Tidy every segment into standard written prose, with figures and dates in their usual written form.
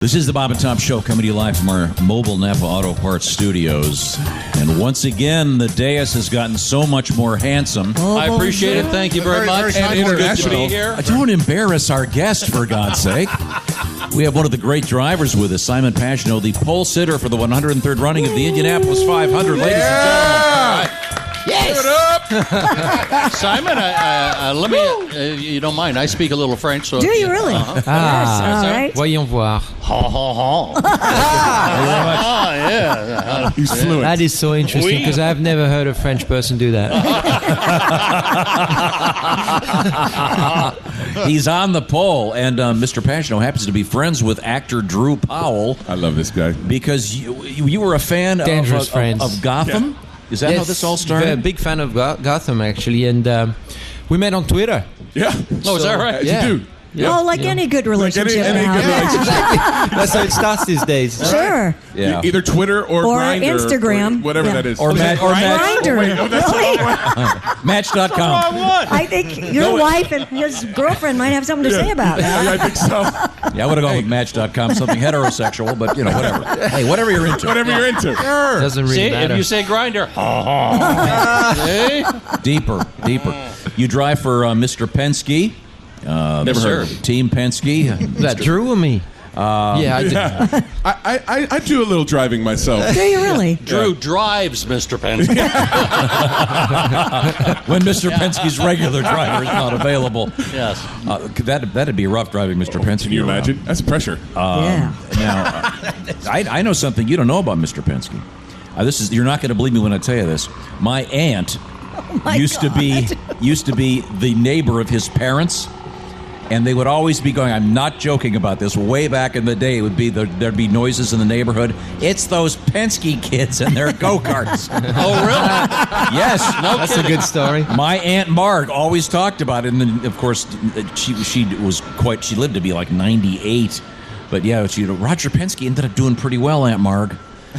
This is the Bob and Tom Show coming to you live from our mobile Napa Auto Parts studios. And once again, the dais has gotten so much more handsome. I appreciate it. Thank you very much. And good to be here. Don't embarrass our guest, for God's sake. We have one of the great drivers with us, Simon Pagenaud, the pole sitter for the 103rd running of the Indianapolis 500. Ladies and gentlemen. Yes. Give it up. Simon, let me, you don't mind, I speak a little French. So do you really? Yes, all right. Voyons voir. Yeah. He's fluent. That is so interesting because I've never heard a French person do that. He's on the pole, and Mr. Pagenaud happens to be friends with actor Drew Powell. I love this guy. Because you were a fan of Gotham? Yeah. Is that how this all started? I'm a big fan of Gotham, actually, and we met on Twitter. Yeah. Oh, is that right? Yeah. You do. Yeah. Oh, like any good relationship. Any good relationship. That's how it starts these days. Sure. Yeah. Either Twitter or Grindr, Instagram. or whatever that is. Or Grindr. Match.com. I think your wife and his girlfriend might have something to say about that. Yeah, I think so. Yeah, I would have gone with Match.com, something heterosexual, but, whatever. Hey, whatever you're into. Whatever you're into. Sure. Doesn't really matter. If you say grinder, Deeper. You drive for Mr. Penske. Never heard of Team Penske. Is that Drew or me? Yeah, I did. I do a little driving myself. Do you really? Drew drives Mr. Penske. When Mr. Penske's regular driver is not available. Yes. That'd be rough driving Mr. Penske. Can you imagine? That's pressure. Yeah. Now, I know something you don't know about Mr. Penske. You're not going to believe me when I tell you this. My aunt used to be the neighbor of his parents. And they would always be going, I'm not joking about this, way back in the day, it would be there'd be noises in the neighborhood. It's those Penske kids and their go-karts. Oh, really? Yes. That's a good story. My Aunt Marg always talked about it. And then, of course, she lived to be like 98. But yeah, Roger Penske ended up doing pretty well, Aunt Marg.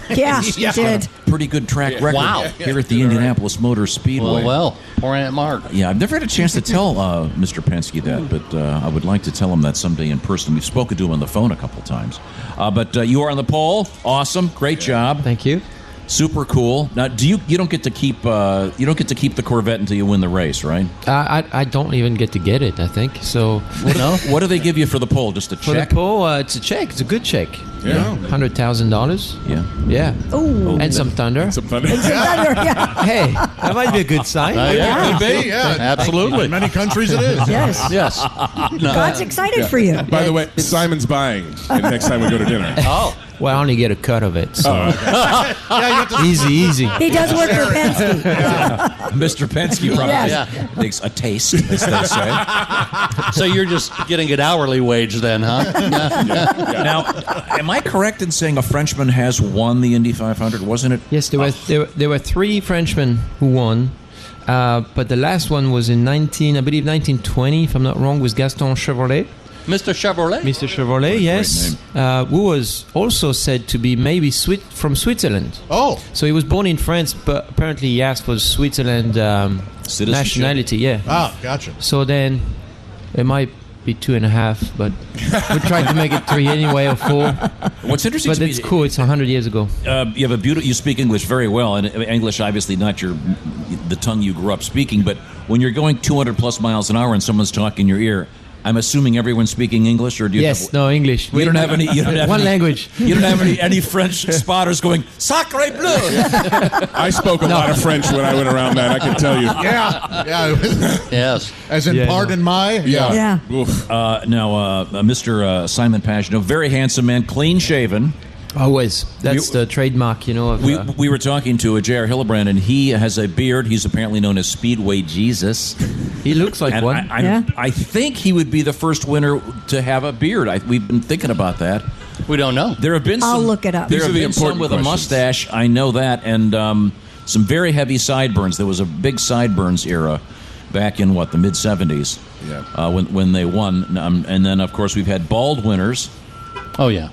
Yeah, she did. Pretty good track record here at the Indianapolis Motor Speedway. Well, poor Aunt Marg. Yeah, I've never had a chance to tell Mr. Penske that, but I would like to tell him that someday in person. We've spoken to him on the phone a couple times. But you are on the pole. Awesome, great job. Thank you. Super cool. Now, you don't get to keep the Corvette until you win the race, right? I don't even get to get it, I think. So What do they give you for the pole? Just a check? for the pole, it's a check. It's a good check. Yeah. $100,000. Yeah. Ooh. And some thunder. Some thunder. Hey, that might be a good sign. Yeah, could be. Yeah, absolutely. In many countries it is. Yes. God's excited for you. By the way, Simon's buying next time we go to dinner. Oh. Well, I only get a cut of it. So. Easy. He does work for Penske. Mr. Penske probably makes a taste, as they say. So you're just getting an hourly wage then, huh? Now, am I correct in saying a Frenchman has won the Indy 500? Wasn't it? Yes, there were three Frenchmen who won, but the last one was in 1920, if I'm not wrong, was Gaston Chevrolet. Mr. Chevrolet? Mr. Chevrolet, yes, who was also said to be maybe from Switzerland. Oh. So he was born in France, but apparently he asked for Switzerland nationality, yeah. Ah, gotcha. So then it might be 2.5, but we tried to make it 3 anyway, or 4. What's interesting But to me it's cool, it's 100 years ago. you have you speak English very well, and English obviously not the tongue you grew up speaking, but when you're going 200 plus miles an hour and someone's talking in your ear, I'm assuming everyone's speaking English, or do you? No, English. You don't have any. You don't have one any, language. You don't have any French spotters going "Sacré bleu." I spoke a lot of French when I went around that. I can tell you. Yeah. Yes. As in pardon my? Yeah. Oof. Now, Mr. Simon Pagenaud, very handsome man, clean shaven. Always. That's the trademark, of... We were talking to J.R. Hillebrand, and he has a beard. He's apparently known as Speedway Jesus. He looks like and one. I think he would be the first winner to have a beard. We've been thinking about that. We don't know. There have been some... I'll look it up. There These have are the been some important with questions. a mustache, I know that, and some very heavy sideburns. There was a big sideburns era back in, the mid-'70s when they won. And then, of course, we've had bald winners. Oh, yeah.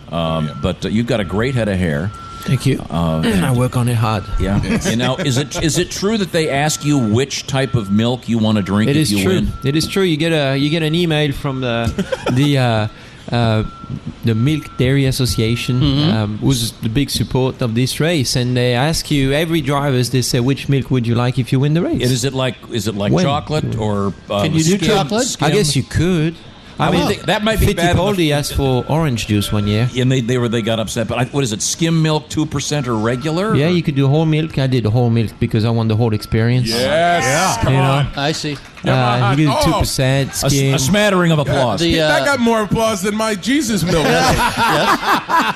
But you've got a great head of hair. Thank you. I work on it hard. Yeah. And now, is it true that they ask you which type of milk you want to drink if you win? It is true. You get an email from the the Milk Dairy Association was the big support of this race, and they ask you every drivers. They say, which milk would you like if you win the race? Is it like When? chocolate or Can you do chocolate? skim? I guess you could. I mean, that might be bad. Fittipaldi asked for orange juice one year. And they got upset. But what is it? Skim milk 2% or regular? Yeah, or? you could do whole milk. I did whole milk because I want the whole experience. Yes. Come You know? on. I see. You could do 2% skim. A smattering of applause. That got more applause than my Jesus milk.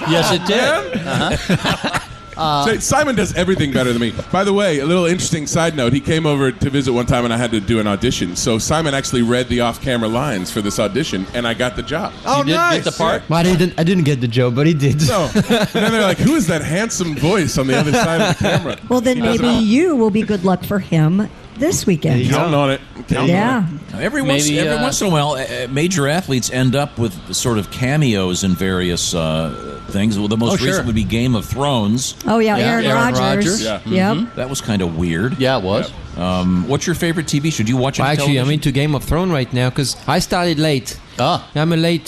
Yes, it did. So Simon does everything better than me. By the way, a little interesting side note. He came over to visit one time and I had to do an audition. So Simon actually read the off-camera lines for this audition and I got the job. You did get the part? Well, I didn't get the job, but he did. No. And then they're like, who is that handsome voice on the other side of the camera? Well, then He does maybe it all. you will be good luck for him this weekend. Counting on it. Counting on it. Every once in a while, major athletes end up with sort of cameos in various things. Well, the most recent would be Game of Thrones. Oh, yeah, Aaron Rodgers. Yeah. Yep. That was kind of weird. Yeah, it was. What's your favorite TV show? Do you watch it? Actually, I'm into Game of Thrones right now because I started late. I'm a late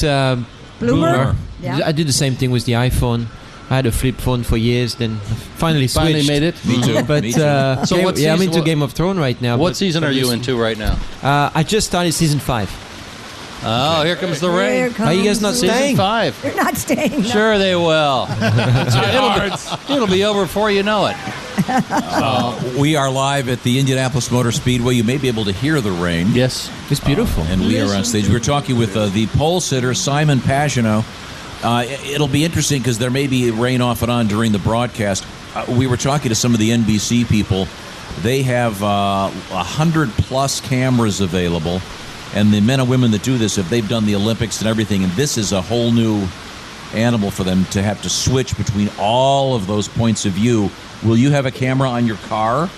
bloomer. Yeah. I did the same thing with the iPhone. I had a flip phone for years, then finally switched. Made it. Me too. But Me too. So what I'm season- into Game of Thrones right now. What but season are you into right now? I just started season 5. Oh, here comes the Here rain. comes Are you guys not the- Season staying? 5. You're not staying. No. Sure they will. It'll be over before you know it. We are live at the Indianapolis Motor Speedway. You may be able to hear the rain. Yes. It's beautiful. And we are on stage. We're talking with the pole sitter, Simon Pagenaud. It'll be interesting because there may be rain off and on during the broadcast. We were talking to some of the NBC people. They have 100-plus cameras available. And the men and women that do this, if they've done the Olympics and everything, and this is a whole new animal for them to have to switch between all of those points of view. Will you have a camera on your car?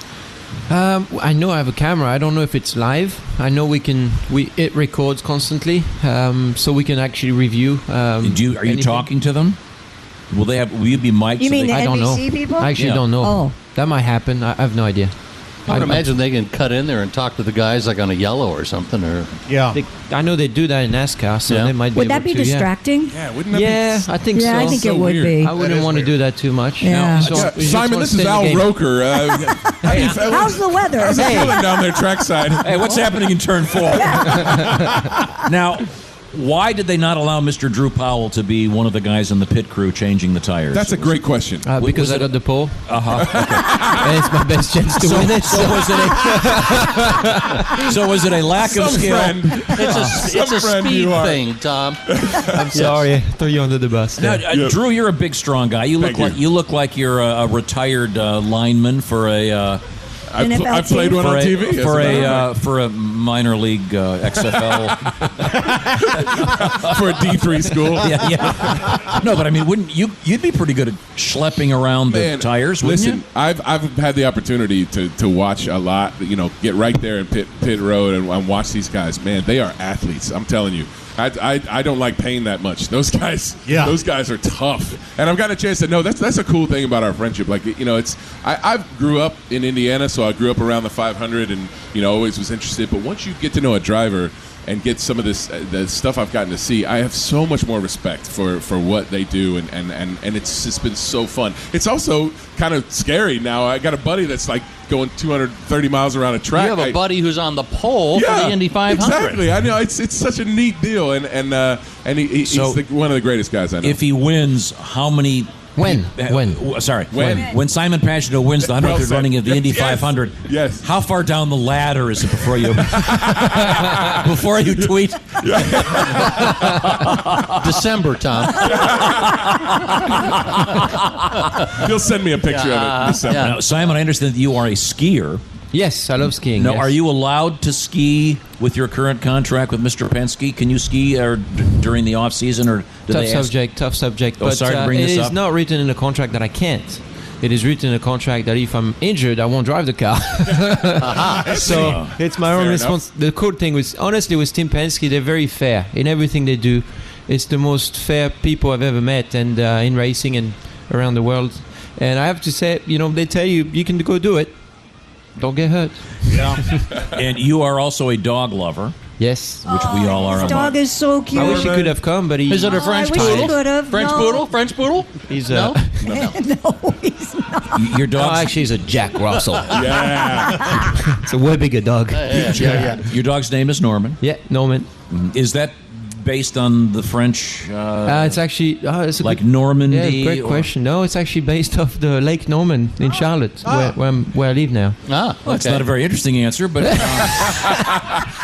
I know I have a camera. I don't know if it's live. I know it records constantly, so we can actually review. Are you anything. talking to them? Will you be mic'd? You mean the I don't know. NBC people? I actually Yeah. don't know. Oh. That might happen. I have no idea. I would imagine they can cut in there and talk to the guys like on a yellow or something. Or Yeah. I know they do that in NASCAR, so Yeah. they might be Would able that be to, yeah. distracting? Yeah, wouldn't that Yeah, be... I think so. Yeah, I think So it would weird. be. I wouldn't want to do that too much. Yeah. So Yeah, we just Simon, wanna this stay is in the Al game. Roker. How's the weather? How's it feeling down there trackside? Hey, what's happening in turn 4? Now, why did they not allow Mr. Drew Powell to be one of the guys in the pit crew changing the tires? That's a great question. Because Was I it- got the pole, Uh-huh. and it's my best chance to win it. So was it a lack of Some skill? friend. it's a friend speed you are. thing, Tom. I'm sorry, throw you under the bus. Now, there. Yep. Drew, you're a big, strong guy. You look Thank you. like you're a retired lineman for a NFL I've played team? one on TV. as a matter of for a minor league XFL. fact. For a D3 school. yeah. No, but I mean, you'd be pretty good at schlepping around the Man, tires, wouldn't listen, you? I've had the opportunity to watch a lot. Get right there in pit road and watch these guys. Man, they are athletes. I'm telling you. I don't like pain that much. Those guys, those guys are tough. And I've got a chance to know that's a cool thing about our friendship. Like I grew up in Indiana, so I grew up around the 500, and always was interested. But once you get to know a driver and get some of this the stuff I've gotten to see, I have so much more respect for what they do, and it's just been so fun. It's also kind of scary now. I got a buddy that's like going 230 miles around a track. You have a buddy who's on the pole for the Indy 500. Exactly. I know it's such a neat deal, and he's one of the greatest guys I know. If he wins, how many? When Simon Pagenaud wins the 100th Well said. running of the Indy Yes. 500, Yes. how far down the ladder is it before you tweet? December, Tom. You'll send me a picture of it in December. yeah. Now, Simon, I understand that you are a skier. Yes, I love skiing. Now, yes. are you allowed to ski with your current contract with Mr. Penske? Can you ski during the off season, or do Tough they ask- subject. Oh, But sorry to bring it this is up. not written in the contract that I can't. It is written in the contract that if I'm injured, I won't drive the car. So it's my own Fair response. The cool thing was, honestly, with Team Penske, they're very fair in everything they do. It's the most fair people I've ever met, and in racing and around the world. And I have to say, they tell you can go do it. Don't get hurt. And you are also a dog lover. Yes. which we all are. His on dog is so cute. I wish he could have come, but he. Is it a French I wish he poodle? could have. French No. poodle? French poodle? He's No? No, he's not. Your No, dog's actually, he's a Jack Russell. Yeah. It's a way bigger dog. your dog's name is Norman. Yeah, Norman. Is that based on the French? It's actually it's a like good, Normandy. Yeah, great or- question. No, it's actually based off the Lake Norman in Charlotte, where I live now. Ah, That's okay. not a very interesting answer, but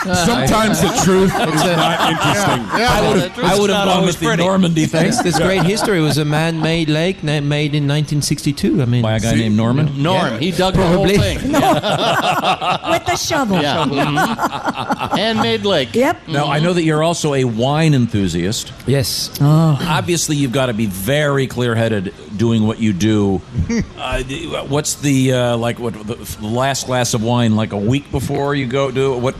Sometimes the truth is not interesting. I would have gone with the Normandy thing It's great history. It was a man-made lake made in 1962. I mean, by a guy See? named Norman. Norm, he dug Probably. the whole thing. With the shovel. Yeah. Mhm. Handmade lake. Yep. Now I know that you're also a wine enthusiast. yes. Obviously, you've got to be very clear-headed doing what you do. What's the the last glass of wine? Like a week before you go do what?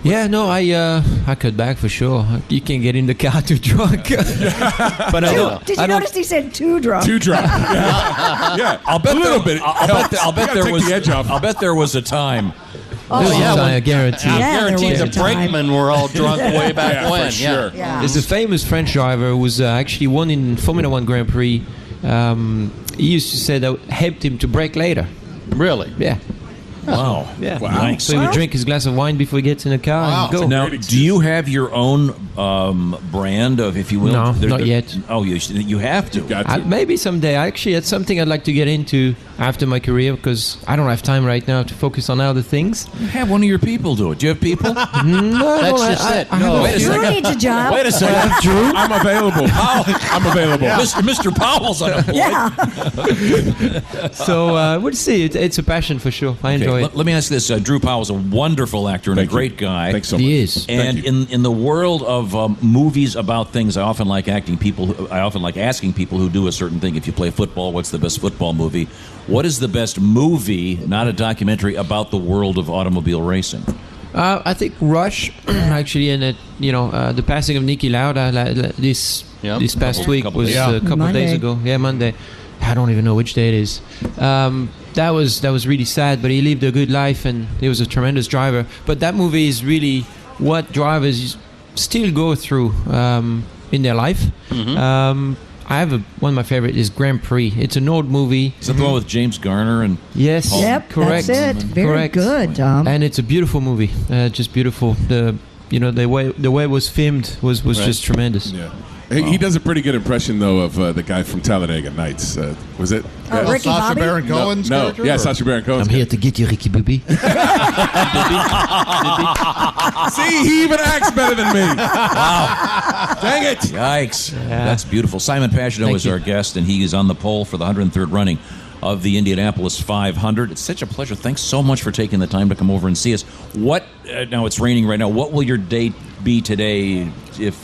Yeah, no, I cut back for sure. You can't get in the car too drunk. But I don't. Did I you don't. notice he said too drunk? Too drunk. Yeah. I'll bet a little there, bit. I'll bet there take was. the edge off. I'll bet there was a time. I guarantee. Yeah, there Guaranteed was the a time. brakemen were all drunk way back Yeah, when. for sure. Yeah. There's a famous French driver who was actually won in Formula One Grand Prix. He used to say that helped him to brake later. Really? Yeah. Wow. Yeah. Nice. So he would drink his glass of wine before he gets in the car and go. Now, do you have your own brand of, if you will? No, not yet. Oh, you have to. Got to. Maybe someday. Actually, it's something I'd like to get into after my career because I don't have time right now to focus on other things. Have one of your people do it. Do you have people? No, That's just it. No. Wait a Drew second. needs a job. Wait a second. Drew? I'm available. I'm available. Mr. Powell's unemployed. Yeah. So we'll see. It's a passion for sure. I enjoy it. Let me ask this. Drew Powell's a wonderful actor and Thank a great you. guy. Thanks so much. He is. And in the world of movies about things, I often like asking people who do a certain thing. If you play football, what's the best football movie? What is the best movie, not a documentary, about the world of automobile racing? I think Rush, actually, and the passing of Niki Lauda this past week couple was days. a couple of days ago. Yeah, Monday. I don't even know which day it is. That was really sad, but he lived a good life and he was a tremendous driver. But that movie is really what drivers still go through in their life. I have one of my favorite is Grand Prix. It's an old movie. Is that the one with James Garner and? Yes, Yep, correct. that's it. Very Correct. good, Tom. And it's a beautiful movie. Just beautiful. The way it was filmed was just tremendous. Yeah. He does a pretty good impression, though, of the guy from Talladega Nights. Was it? Ricky Sacha Bobby? Baron Cohen's No. character? Yeah, or- Sacha Baron Cohen. I'm here to get you, Ricky Bobby. See, he even acts better than me. Wow. Dang it. Yikes. That's beautiful. Simon Pagenaud Thank is you. our guest, and he is on the pole for the 103rd running of the Indianapolis 500. It's such a pleasure. Thanks so much for taking the time to come over and see us. What, now it's raining right now, what will your day be today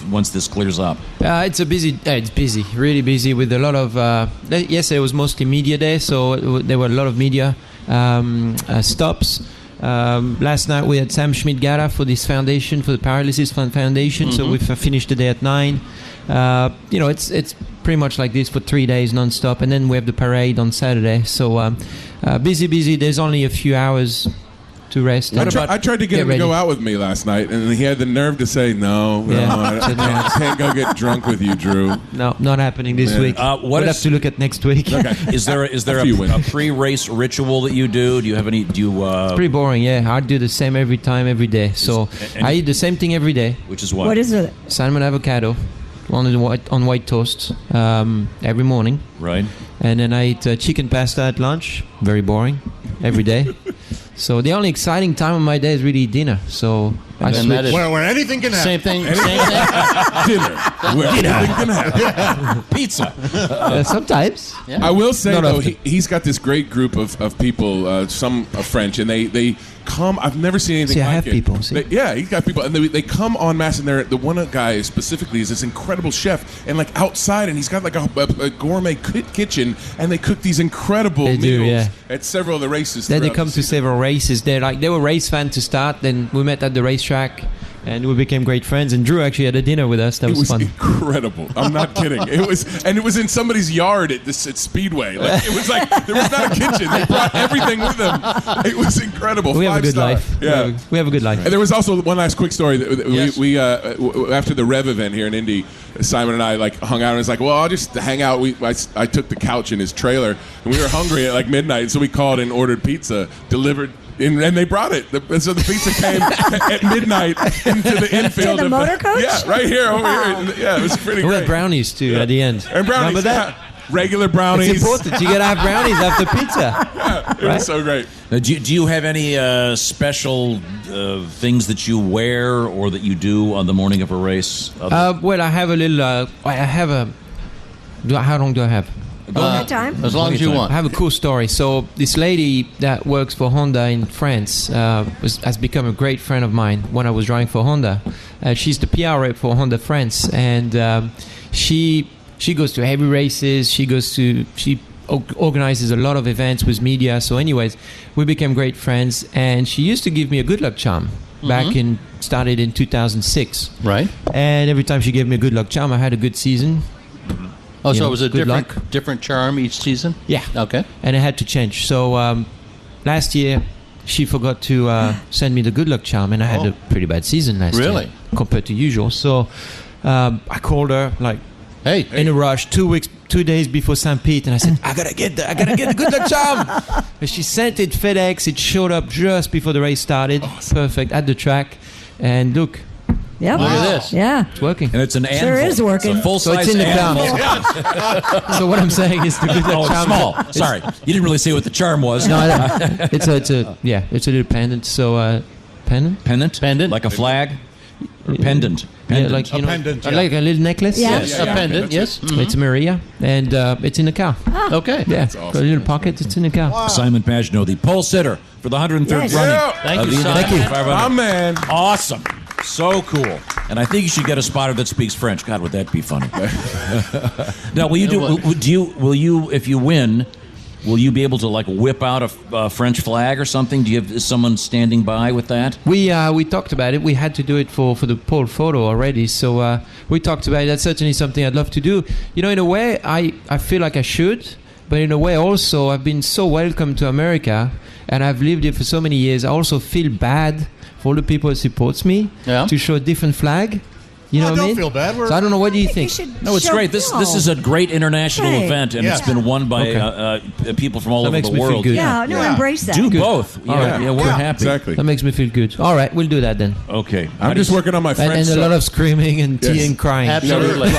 once this clears up? It's busy, really busy with a lot of. Yesterday was mostly media day, so there were a lot of media stops. Last night we had Sam Schmidt Gala for this foundation, for the Paralysis Fund Foundation. So we've finished the day at 9. It's pretty much like this for 3 days non-stop, and then we have the parade on Saturday. So busy. There's only a few hours to rest. I tried to get him to ready. go out with me last night, and he had the nerve to say, no, I can't go get drunk with you, Drew. No, not happening this week. We'll have to look at next week. Is there a pre-race ritual that you do? Do you have any? It's pretty boring, yeah. I do the same every time, every day. So I eat the same thing every day. Which is what? What is it? Salmon avocado on white toast every morning. Right. And then I eat chicken pasta at lunch. Very boring. Every day. So the only exciting time of my day is really dinner. So I switch. that is- Where anything can happen. Same thing. Dinner. Where anything can happen. Pizza. Sometimes. Yeah. I will say, Not though, often. he's got this great group of people, some are French, and they come. I've never seen anything See, I like have it. people, see? He's got people, and they come en masse, and the one guy specifically is this incredible chef, and like outside, and he's got like a gourmet kitchen, and they cook these incredible They do, meals yeah. at several of the races. Then they throughout come the to season. several races. They were race fans to start. Then we met at the racetrack. and we became great friends. And Drew actually had a dinner with us. That It was fun. incredible. I'm not kidding. It was in somebody's yard at Speedway. Like, it was like there was not a kitchen. They brought everything with them. It was incredible. We have a good 5-star. life. Yeah, we have a good life. And there was also one last quick story. That Yes. we after the Rev event here in Indy, Simon and I like hung out and was like, well, I'll just hang out. I took the couch in his trailer and we were hungry at like midnight, so we called and ordered pizza delivered. And they brought it. So the pizza came at midnight into the infield. To the motor coach? Yeah, right here, over here. Yeah, it was pretty We great. had brownies too at the end. And brownies. Remember that? Yeah. Regular brownies. It's important. You gotta have brownies after pizza. Yeah, it was so great. Do you have any special things that you wear or that you do on the morning of a race? Well, I have a little. I have a. How long do I have? Time? As long as you I want. have a cool story. So this lady that works for Honda in France has become a great friend of mine when I was driving for Honda. She's the PR rep for Honda France, and she goes to heavy races. She organizes a lot of events with media. So, anyways, we became great friends, and she used to give me a good luck charm. Started in 2006. Right. And every time she gave me a good luck charm, I had a good season. Oh, You so know, it was a good luck. different charm each season? Yeah. Okay. And I had to change. So last year, she forgot to send me the good luck charm, and I had a pretty bad season last year. Really? Compared to usual. So I called her like Hey. in a rush, 2 days before St. Pete, and I said, I gotta get the good luck charm. And she sent it FedEx. It showed up just before the race started. Awesome. Perfect at the track. And look, Yep. Look at this. Yeah. it's working. And it's an Sure anvil. is working. It's a full-size So it's in the anvil. car. So what I'm saying is the good luck Oh, it's charm. small. Sorry. You didn't really say what the charm was. No, it's a little pendant. So pendant. Pendant? Like a flag? Or pendant? Yeah, like, you know, pendant, yeah. like a little necklace. Yeah. Yes, a pendant, yes. It's Maria, and it's in the car. Okay. Yeah, awesome. got a little pocket. It's in the car. Simon Pagenaud, the pole sitter for the 103rd Yes. running. Yeah. Thank of you, the Simon. Indy Thank you. 500. My man. Awesome. So cool. And I think you should get a spotter that speaks French. God, would that be funny? Now, will you if you win, will you be able to like whip out a French flag or something? Do you have someone standing by with that? We talked about it. We had to do it for the pole photo already. So we talked about it. That's certainly something I'd love to do. You know, in a way, I feel like I should. But in a way, also, I've been so welcome to America, and I've lived here for so many years. I also feel bad for all the people who supports me to show a different flag. You know what I mean? Don't feel bad. So I don't know. What do you think? No, it's great. This is a great international Right. event, and Yeah. it's been won by people from all That over makes the me feel world. good. Yeah. No, Yeah. embrace that. Do Good. both. All Yeah, right. yeah, we're happy. Exactly. That makes me feel good. All right, we'll do that then. Okay. I'm just working on my French And a stuff. lot of screaming and tea Yes. and crying. Absolutely.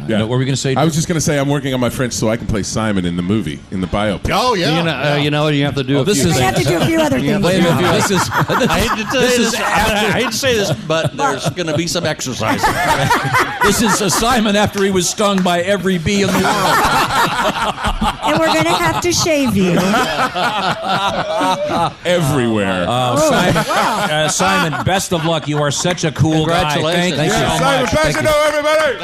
Yeah. What were we going to say? I was just going to say I'm working on my French so I can play Simon in the movie, in the biopic. Oh, yeah. You know what? You have to do a this few is- I have to things. do a few other things. Wait a minute. This is I hate to tell you this. I hate to say this, but there's going to be some exercise. this is Simon after he was stung by every bee in the world. And we're going to have to shave you. Everywhere. Simon, best of luck. You are such a cool guy. Congratulations. Thank you Yeah. so Simon much. Thank you. Pagenaud, everybody.